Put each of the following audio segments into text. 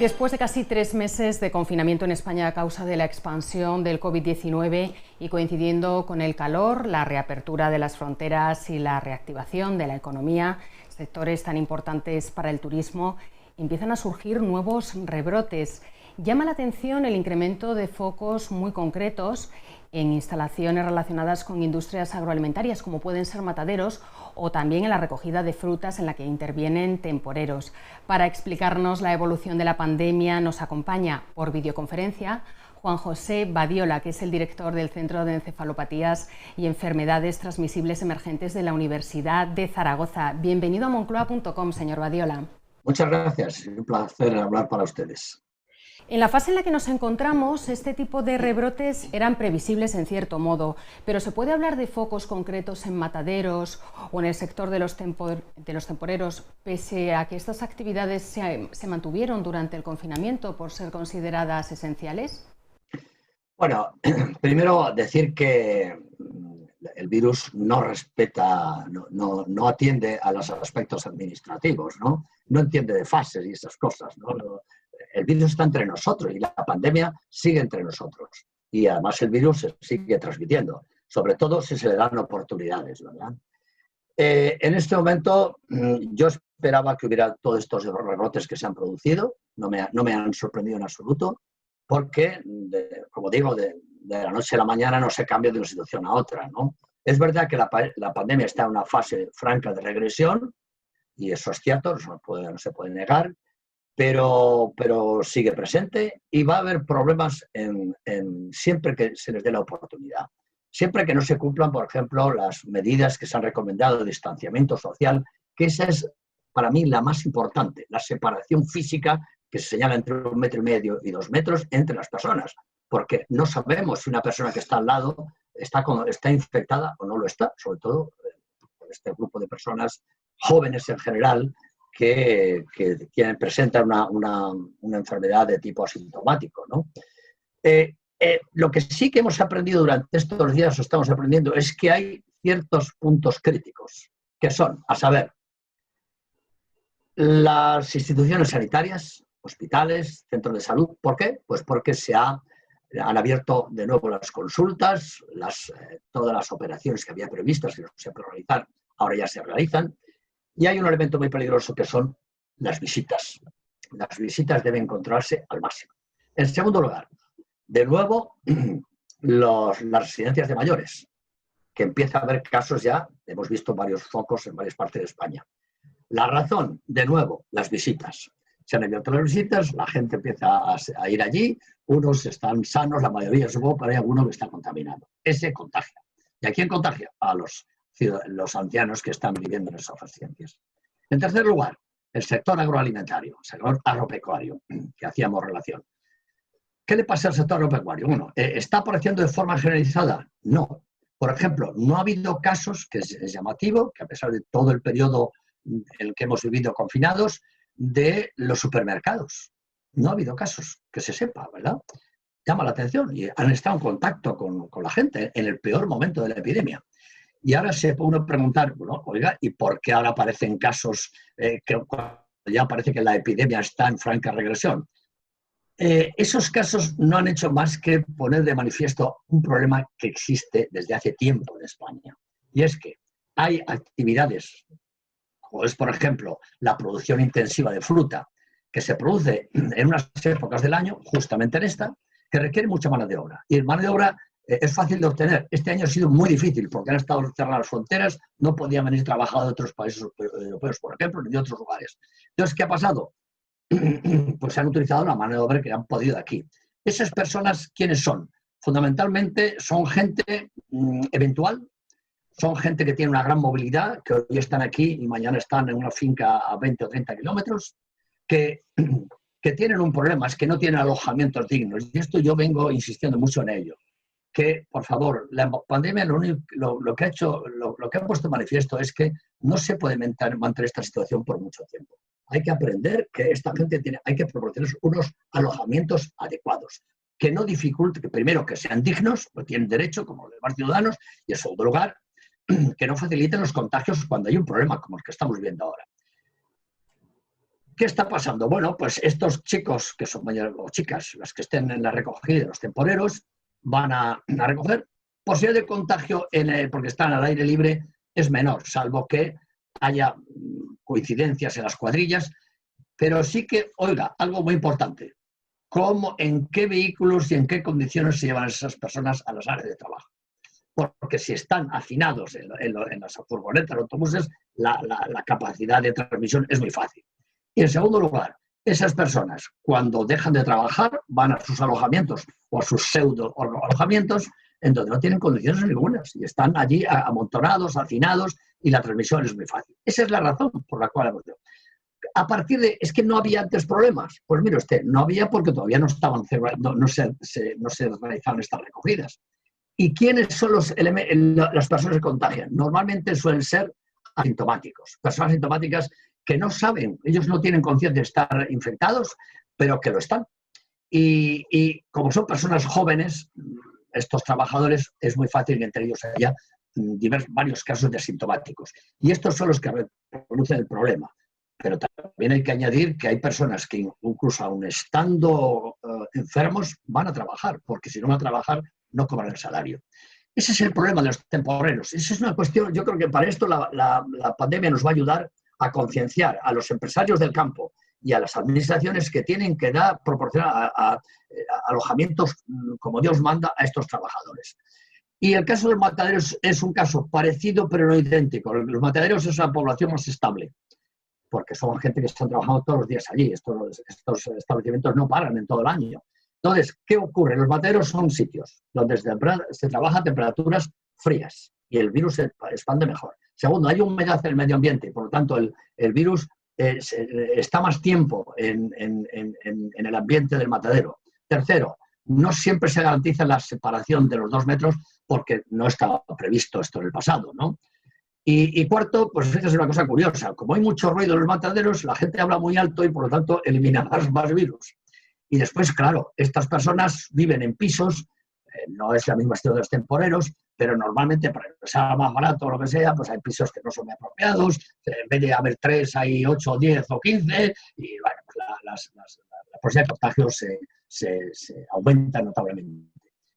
Después de casi 3 meses de confinamiento en España a causa de la expansión del COVID-19 y coincidiendo con el calor, la reapertura de las fronteras y la reactivación de la economía, sectores tan importantes para el turismo, empiezan a surgir nuevos rebrotes. Llama la atención el incremento de focos muy concretos en instalaciones relacionadas con industrias agroalimentarias, como pueden ser mataderos, o también en la recogida de frutas en la que intervienen temporeros. Para explicarnos la evolución de la pandemia nos acompaña por videoconferencia Juan José Badiola, que es el director del Centro de Encefalopatías y Enfermedades Transmisibles Emergentes de la Universidad de Zaragoza. Bienvenido a Moncloa.com, señor Badiola. Muchas gracias, es un placer hablar para ustedes. En la fase en la que nos encontramos, este tipo de rebrotes eran previsibles en cierto modo, pero ¿se puede hablar de focos concretos en mataderos o en el sector de los temporeros, pese a que estas actividades se mantuvieron durante el confinamiento por ser consideradas esenciales? Bueno, primero decir que el virus no respeta, no atiende a los aspectos administrativos, ¿no? No entiende de fases y esas cosas, ¿no? El virus está entre nosotros y la pandemia sigue entre nosotros. Y además el virus se sigue transmitiendo, sobre todo si se le dan oportunidades, ¿verdad? En este momento yo esperaba que hubiera todos estos rebrotes que se han producido, no me han sorprendido en absoluto, porque, como digo, de la noche a la mañana no se cambia de una situación a otra, ¿no? Es verdad que la pandemia está en una fase franca de regresión, y eso es cierto, no se puede negar, pero sigue presente y va a haber problemas siempre que se les dé la oportunidad. Siempre que no se cumplan, por ejemplo, las medidas que se han recomendado de distanciamiento social, que esa es para mí la más importante, la separación física que se señala entre 1,5 metros y 2 metros entre las personas, porque no sabemos si una persona que está al lado está infectada o no lo está, sobre todo por este grupo de personas jóvenes en general, que presentan una enfermedad de tipo asintomático, ¿no? Lo que sí que hemos aprendido durante estos días, o estamos aprendiendo, es que hay ciertos puntos críticos, que son, a saber, las instituciones sanitarias, hospitales, centros de salud. ¿Por qué? Pues porque han abierto de nuevo las consultas, todas las operaciones que había previstas que no se pueden realizar, ahora ya se realizan. Y hay un elemento muy peligroso que son las visitas. Las visitas deben controlarse al máximo. En segundo lugar, de nuevo, las residencias de mayores, que empieza a haber casos ya, hemos visto varios focos en varias partes de España. La razón, de nuevo, las visitas. Se han abierto las visitas, la gente empieza a ir allí, unos están sanos, la mayoría supongo, pero hay alguno que está contaminado. Ese contagia. ¿Y a quién contagia? A los ancianos que están viviendo en esas residencias. En tercer lugar, el sector agroalimentario, el sector agropecuario, que hacíamos relación. ¿Qué le pasa al sector agropecuario? Uno, ¿está apareciendo de forma generalizada? No. Por ejemplo, no ha habido casos, que es llamativo, que a pesar de todo el periodo en el que hemos vivido confinados, de los supermercados. No ha habido casos, que se sepa, ¿verdad? Llama la atención y han estado en contacto con la gente en el peor momento de la epidemia. Y ahora se puede uno preguntar, bueno, oiga, ¿y por qué ahora aparecen casos que ya parece que la epidemia está en franca regresión? Esos casos no han hecho más que poner de manifiesto un problema que existe desde hace tiempo en España. Y es que hay actividades, como es, por ejemplo, la producción intensiva de fruta, que se produce en unas épocas del año, justamente en esta, que requiere mucha mano de obra. Y mano de obra es fácil de obtener. Este año ha sido muy difícil porque han estado cerradas las fronteras, no podían venir trabajadores de otros países europeos, por ejemplo, ni de otros lugares. Entonces, ¿qué ha pasado? Pues se han utilizado la mano de obra que han podido aquí. Esas personas, ¿quiénes son? Fundamentalmente son gente eventual, son gente que tiene una gran movilidad, que hoy están aquí y mañana están en una finca a 20 o 30 kilómetros, que tienen un problema, es que no tienen alojamientos dignos. Y esto yo vengo insistiendo mucho en ello. Que, por favor, la pandemia lo que ha puesto en manifiesto es que no se puede mantener esta situación por mucho tiempo. Hay que aprender que esta gente hay que proporcionar unos alojamientos adecuados, que no dificulten, que primero que sean dignos, pues tienen derecho como los demás ciudadanos, y en segundo lugar, que no faciliten los contagios cuando hay un problema como el que estamos viendo ahora. ¿qué está pasando? Bueno, pues estos chicos que son mayores, o chicas, las que estén en la recogida de los temporeros, van a recoger. Posibilidad de contagio porque están al aire libre es menor, salvo que haya coincidencias en las cuadrillas, pero sí que, oiga, algo muy importante, cómo, en qué vehículos y en qué condiciones se llevan esas personas a las áreas de trabajo. Porque si están hacinados en las furgonetas o autobuses, la capacidad de transmisión es muy fácil. Y en segundo lugar, esas personas, cuando dejan de trabajar, van a sus alojamientos o a sus pseudo alojamientos en donde no tienen condiciones ningunas y están allí amontonados, hacinados, y la transmisión es muy fácil. Esa es la razón por la cual hemos dicho. A partir de, es que no había antes problemas. Pues mire usted, no había porque todavía no estaban no se realizaban estas recogidas. ¿Y quiénes son las personas que contagian? Normalmente suelen ser asintomáticos, personas asintomáticas que no saben, ellos no tienen conciencia de estar infectados, pero que lo están. Y como son personas jóvenes, estos trabajadores, es muy fácil que entre ellos haya varios casos de asintomáticos. Y estos son los que producen el problema. Pero también hay que añadir que hay personas que incluso aun estando enfermos van a trabajar, porque si no van a trabajar no cobran el salario. Ese es el problema de los temporeros. Esa es una cuestión, yo creo que para esto la pandemia nos va a ayudar a concienciar a los empresarios del campo y a las administraciones que tienen que proporcionar alojamientos como Dios manda a estos trabajadores. Y el caso de los mataderos es un caso parecido pero no idéntico. Los mataderos es una población más estable, porque son gente que están trabajando todos los días allí. Estos establecimientos no paran en todo el año. Entonces, ¿qué ocurre? Los mataderos son sitios donde se trabaja a temperaturas frías y el virus se expande mejor. Segundo, hay humedad en el medio ambiente, por lo tanto, el virus está más tiempo en el ambiente del matadero. Tercero, no siempre se garantiza la separación de los 2 metros porque no estaba previsto esto en el pasado, ¿no? Y cuarto, pues fíjese una cosa curiosa, como hay mucho ruido en los mataderos, la gente habla muy alto y por lo tanto elimina más virus. Y después, claro, estas personas viven en pisos, no es la misma situación de los temporeros, pero normalmente para que sea más barato o lo que sea, pues hay pisos que no son muy apropiados, en vez de haber 3 hay 8, 10 o 15, y bueno, pues la posibilidad de contagios se aumenta notablemente.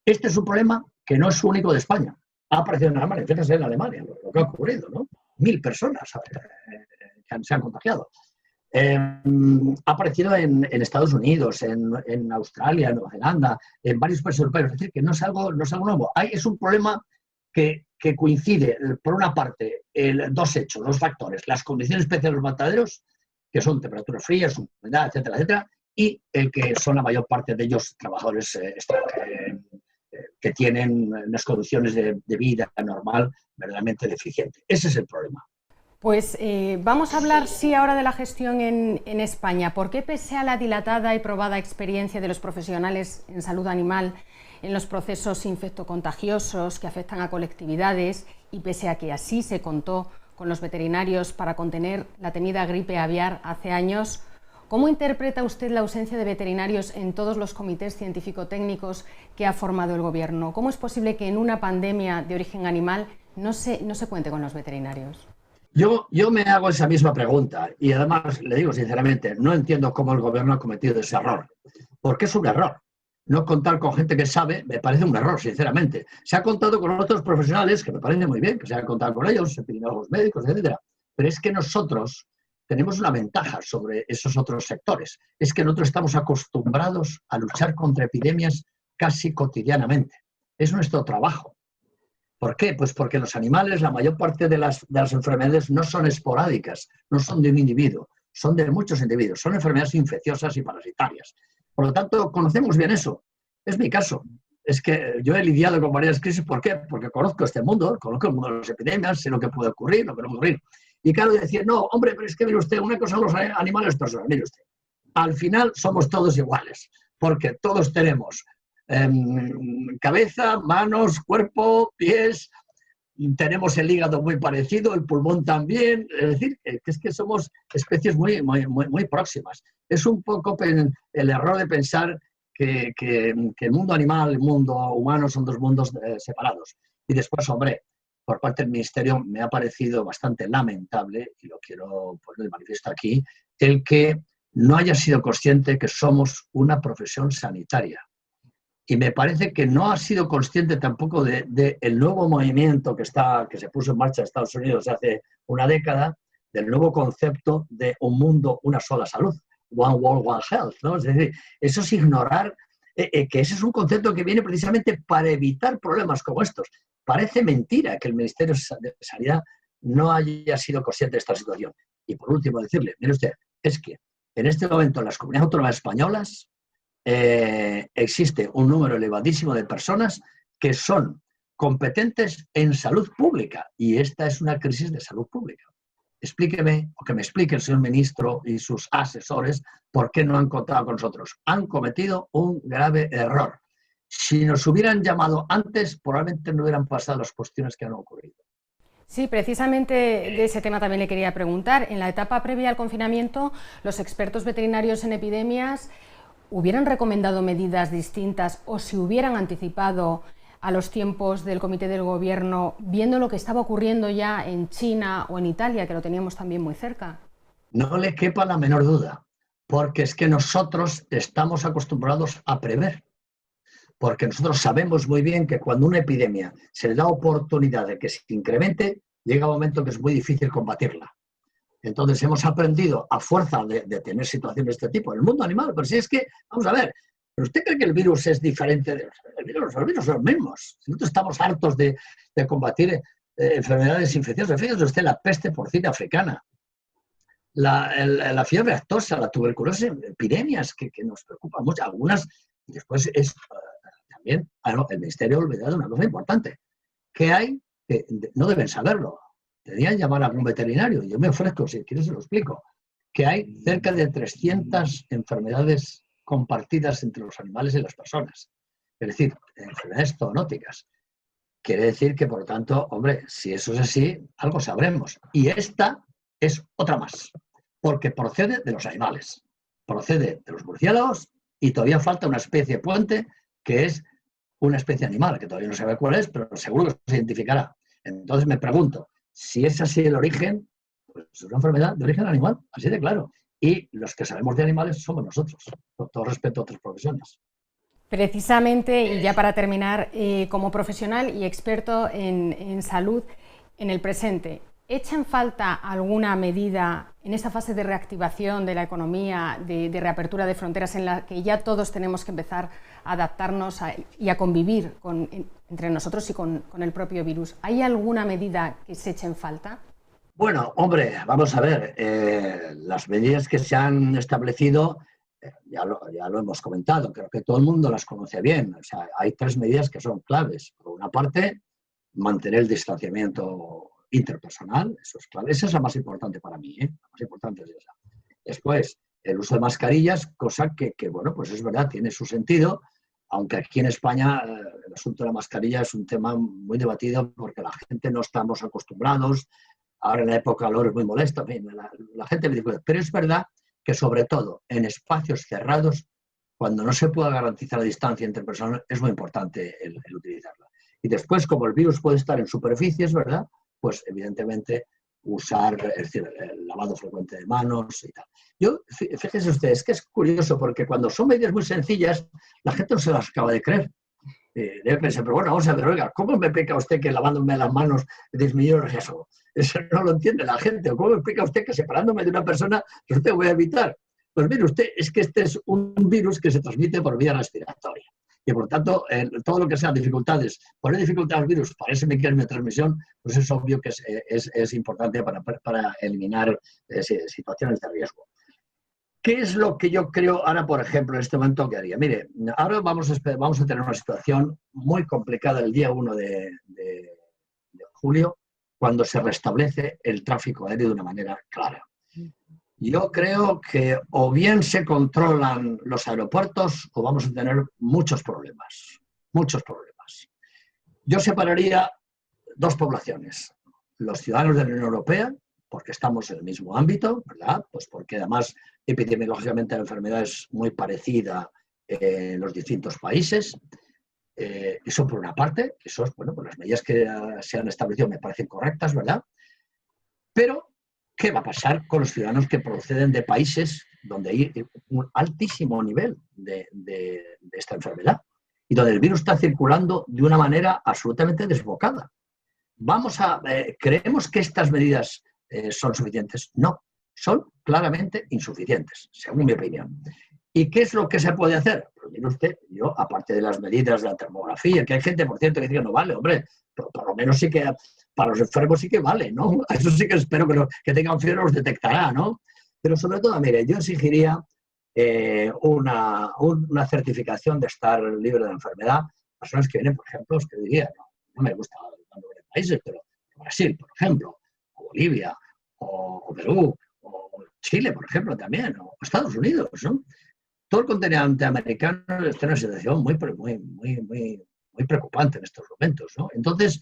Este es un problema que no es único de España. Ha aparecido en Alemania, fíjense en Alemania lo que ha ocurrido, ¿no? 1000 personas se han contagiado. Ha aparecido en Estados Unidos, en Australia, en Nueva Zelanda, en varios países europeos. Es decir, que no es algo nuevo. Es un problema que coincide, por una parte, dos hechos, dos factores. Las condiciones especiales de los mataderos, que son temperaturas frías, humedad, etcétera, etcétera, y el que son la mayor parte de ellos trabajadores que tienen unas condiciones de vida normal verdaderamente deficientes. Ese es el problema. Pues vamos a hablar, sí, ahora de la gestión en España. ¿Por qué, pese a la dilatada y probada experiencia de los profesionales en salud animal en los procesos infectocontagiosos que afectan a colectividades y pese a que así se contó con los veterinarios para contener la temida gripe aviar hace años, cómo interpreta usted la ausencia de veterinarios en todos los comités científico-técnicos que ha formado el Gobierno? ¿Cómo es posible que en una pandemia de origen animal no se cuente con los veterinarios? Yo me hago esa misma pregunta y además, le digo sinceramente, no entiendo cómo el Gobierno ha cometido ese error, porque es un error. No contar con gente que sabe me parece un error, sinceramente. Se ha contado con otros profesionales, que me parece muy bien, que se ha contado con ellos, epidemiólogos médicos, etcétera. Pero es que nosotros tenemos una ventaja sobre esos otros sectores. Es que nosotros estamos acostumbrados a luchar contra epidemias casi cotidianamente. Es nuestro trabajo. ¿Por qué? Pues porque los animales, la mayor parte de las enfermedades no son esporádicas, no son de un individuo, son de muchos individuos, son enfermedades infecciosas y parasitarias. Por lo tanto, conocemos bien eso. Es mi caso. Es que yo he lidiado con varias crisis. ¿Por qué? Porque conozco este mundo, conozco el mundo de las epidemias, sé lo que puede ocurrir, lo que no puede ocurrir. Y claro, decir, no, hombre, pero es que mire usted, una cosa son los animales personas, mire usted. Al final somos todos iguales, porque todos tenemos cabeza, manos, cuerpo, pies, tenemos el hígado muy parecido, el pulmón también, es decir, que es que somos especies muy próximas. Es un poco el error de pensar que el mundo animal y el mundo humano son dos mundos separados. Y después, hombre, por parte del Ministerio me ha parecido bastante lamentable, y lo quiero poner de manifiesto aquí, el que no haya sido consciente que somos una profesión sanitaria. Y me parece que no ha sido consciente tampoco de el nuevo movimiento que se puso en marcha en Estados Unidos hace una década, del nuevo concepto de un mundo, una sola salud, One World, One Health, ¿no? Es decir, eso es ignorar que ese es un concepto que viene precisamente para evitar problemas como estos. Parece mentira que el Ministerio de Sanidad no haya sido consciente de esta situación. Y por último decirle, mire usted, es que en este momento en las comunidades autónomas españolas existe un número elevadísimo de personas que son competentes en salud pública y esta es una crisis de salud pública. Explíqueme, o que me explique el señor ministro y sus asesores, por qué no han contado con nosotros. Han cometido un grave error. Si nos hubieran llamado antes, probablemente no hubieran pasado las cuestiones que han ocurrido. Sí, precisamente de ese tema también le quería preguntar. En la etapa previa al confinamiento, los expertos veterinarios en epidemias hubieran recomendado medidas distintas o se hubieran anticipado a los tiempos del Comité del Gobierno, viendo lo que estaba ocurriendo ya en China o en Italia, que lo teníamos también muy cerca. No le quepa la menor duda, porque es que nosotros estamos acostumbrados a prever. Porque nosotros sabemos muy bien que cuando una epidemia se le da oportunidad de que se incremente, llega un momento que es muy difícil combatirla. Entonces hemos aprendido a fuerza de tener situaciones de este tipo en el mundo animal. Pero si es que, vamos a ver, ¿pero usted cree que el virus es diferente? Los virus son los mismos. Si nosotros estamos hartos de combatir enfermedades infecciosas, fíjese usted la peste porcina africana, la fiebre aftosa, la tuberculosis, epidemias que nos preocupan mucho. Algunas, y después es también, el Ministerio ha olvidado una cosa importante, que hay, que no deben saberlo, deberían llamar a algún veterinario, yo me ofrezco, si quieres se lo explico, que hay cerca de 300 enfermedades compartidas entre los animales y las personas, es decir, enfermedades zoonóticas. Quiere decir que, por lo tanto, hombre, si eso es así, algo sabremos. Y esta es otra más, porque procede de los animales, procede de los murciélagos y todavía falta una especie puente que es una especie animal, que todavía no se sabe cuál es, pero seguro que se identificará. Entonces me pregunto, si es así el origen, pues es una enfermedad de origen animal, así de claro. Y los que sabemos de animales somos nosotros, con todo respeto a otras profesiones. Precisamente, y ya para terminar, como profesional y experto en salud en el presente, ¿echa en falta alguna medida en esta fase de reactivación de la economía, de reapertura de fronteras, en la que ya todos tenemos que empezar a adaptarnos y a convivir entre nosotros y con el propio virus? ¿Hay alguna medida que se eche en falta? Bueno, hombre, vamos a ver, las medidas que se han establecido, ya lo hemos comentado, creo que todo el mundo las conoce bien. O sea, hay 3 medidas que son claves. Por una parte, mantener el distanciamiento interpersonal, eso es clave. Esa es la más importante para mí, ¿eh? La más importante es esa. Después, el uso de mascarillas, cosa que bueno, pues es verdad, tiene su sentido, aunque aquí en España el asunto de la mascarilla es un tema muy debatido porque la gente no estamos acostumbrados. Ahora en la época calor es muy molesto, en fin, la gente me dice, pero es verdad que sobre todo en espacios cerrados, cuando no se pueda garantizar la distancia entre personas, es muy importante el utilizarla. Y después, como el virus puede estar en superficies, ¿verdad? Pues evidentemente usar, es decir, el lavado frecuente de manos y tal. Yo, fíjense ustedes, que es curioso porque cuando son medidas muy sencillas, la gente no se las acaba de creer. Debe pensar, pero bueno, vamos a ver, oiga, ¿cómo me explica usted que lavándome las manos disminuye el riesgo? Eso no lo entiende la gente. ¿Cómo me explica usted que separándome de una persona, pues usted voy a evitar? Pues mire usted, es que este es un virus que se transmite por vía respiratoria. Y por lo tanto, todo lo que sean dificultades, poner dificultades al virus para ese mecanismo de transmisión, pues es obvio que es importante para eliminar situaciones de riesgo. ¿Qué es lo que yo creo ahora, por ejemplo, en este momento que haría? Mire, ahora vamos a tener una situación muy complicada el día 1 de julio, cuando se restablece el tráfico aéreo de una manera clara. Yo creo que o bien se controlan los aeropuertos o vamos a tener muchos problemas, muchos problemas. Yo separaría 2 poblaciones, los ciudadanos de la Unión Europea, porque estamos en el mismo ámbito, ¿verdad? Pues porque además epidemiológicamente la enfermedad es muy parecida en los distintos países. Eso por una parte, bueno, pues las medidas que se han establecido me parecen correctas, ¿verdad? Pero ¿qué va a pasar con los ciudadanos que proceden de países donde hay un altísimo nivel de esta enfermedad y donde el virus está circulando de una manera absolutamente desbocada? ¿Creemos que estas medidas son suficientes? No, son claramente insuficientes, según mi opinión. ¿Y qué es lo que se puede hacer? Pues mire usted, yo, aparte de las medidas de la termografía, que hay gente, por cierto, que dice que no vale, hombre, pero por lo menos sí que para los enfermos sí que vale, ¿no? Eso sí que espero que tengan fiebre los detectará, ¿no? Pero sobre todo, mire, yo exigiría una certificación de estar libre de enfermedad. Personas que vienen, por ejemplo, que diría, no me gusta el nombre de países, pero Brasil, por ejemplo, o Bolivia, o Perú, o Chile, por ejemplo, también, o Estados Unidos, ¿no? Todo el continente americano está en una situación muy preocupante en estos momentos, ¿no? Entonces,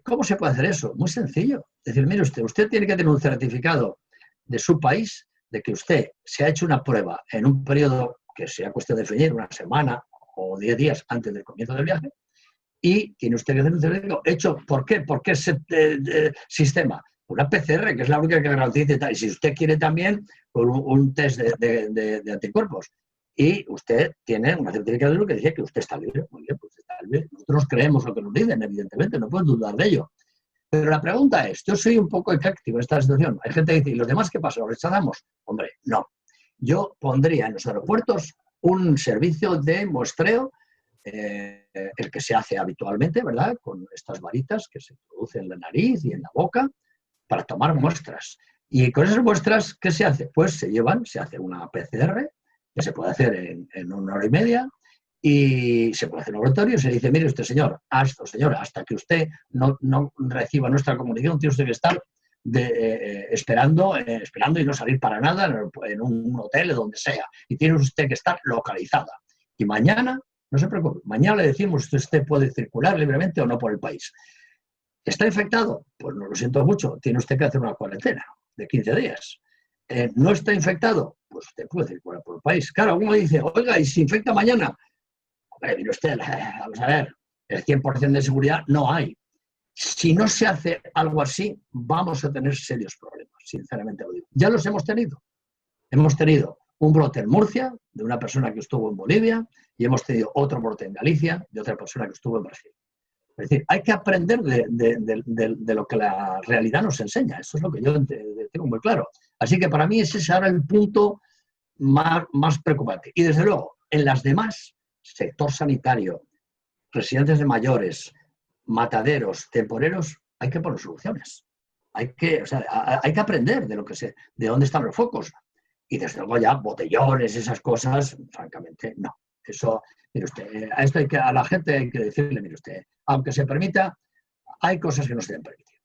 ¿cómo se puede hacer eso? Muy sencillo. Es decir, mire usted tiene que tener un certificado de su país de que usted se ha hecho una prueba en un periodo que sea cuestión de definir, una semana o 10 días antes del comienzo del viaje, y tiene usted que hacer un certificado hecho. ¿Por qué? ¿Por qué ese sistema? Una PCR, que es la única que garantiza y tal. Y si usted quiere también un test de anticuerpos y usted tiene una certificación que dice que usted está libre, muy bien, pues está libre. Nosotros creemos lo que nos dicen, evidentemente, no pueden dudar de ello. Pero la pregunta es, yo soy un poco ecléctico en esta situación. Hay gente que dice, ¿y los demás qué pasa? ¿Los rechazamos? Hombre, no. Yo pondría en los aeropuertos un servicio de muestreo, el que se hace habitualmente, ¿verdad? Con estas varitas que se producen en la nariz y en la boca, para tomar muestras. Y con esas muestras, ¿qué se hace? Pues se hace una PCR, que se puede hacer en 1 hora y media, y se puede hacer en un laboratorio y se dice, mire usted, señora, hasta que usted no reciba nuestra comunicación, tiene usted que estar esperando y no salir para nada en un hotel o donde sea. Y tiene usted que estar localizada. Y mañana, no se preocupe, mañana le decimos que usted puede circular libremente o no por el país. ¿Está infectado? Pues no, lo siento mucho, tiene usted que hacer una cuarentena de 15 días. ¿No está infectado? Pues usted puede circular por el país. Claro, uno dice, oiga, ¿y si infecta mañana? Hombre, mire usted, vamos a ver, el 100% de seguridad no hay. Si no se hace algo así, vamos a tener serios problemas, sinceramente lo digo. Ya los hemos tenido. Hemos tenido un brote en Murcia, de una persona que estuvo en Bolivia, y hemos tenido otro brote en Galicia, de otra persona que estuvo en Brasil. Es decir, hay que aprender de lo que la realidad nos enseña. Eso es lo que yo tengo muy claro. Así que para mí ese es ahora el punto más preocupante. Y desde luego, en las demás, sector sanitario, residencias de mayores, mataderos, temporeros, hay que poner soluciones. Hay que aprender de dónde están los focos. Y desde luego ya botellones, esas cosas, francamente, no. Eso, mire usted, a la gente hay que decirle, mire usted, aunque se permita, hay cosas que no se deben permitir.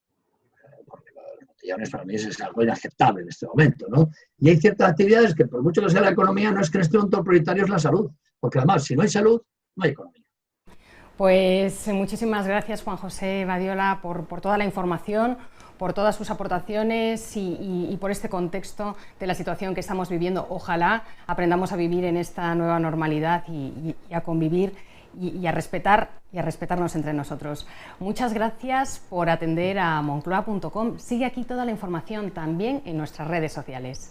Porque los botellones para mí es algo inaceptable en este momento, ¿no? Y hay ciertas actividades que, por mucho que sea la economía, no es que en este momento prioritario es la salud. Porque además, si no hay salud, no hay economía. Pues muchísimas gracias, Juan José Badiola, por toda la información, por todas sus aportaciones y por este contexto de la situación que estamos viviendo. Ojalá aprendamos a vivir en esta nueva normalidad y a convivir y a respetarnos entre nosotros. Muchas gracias por atender a Moncloa.com. Sigue aquí toda la información también en nuestras redes sociales.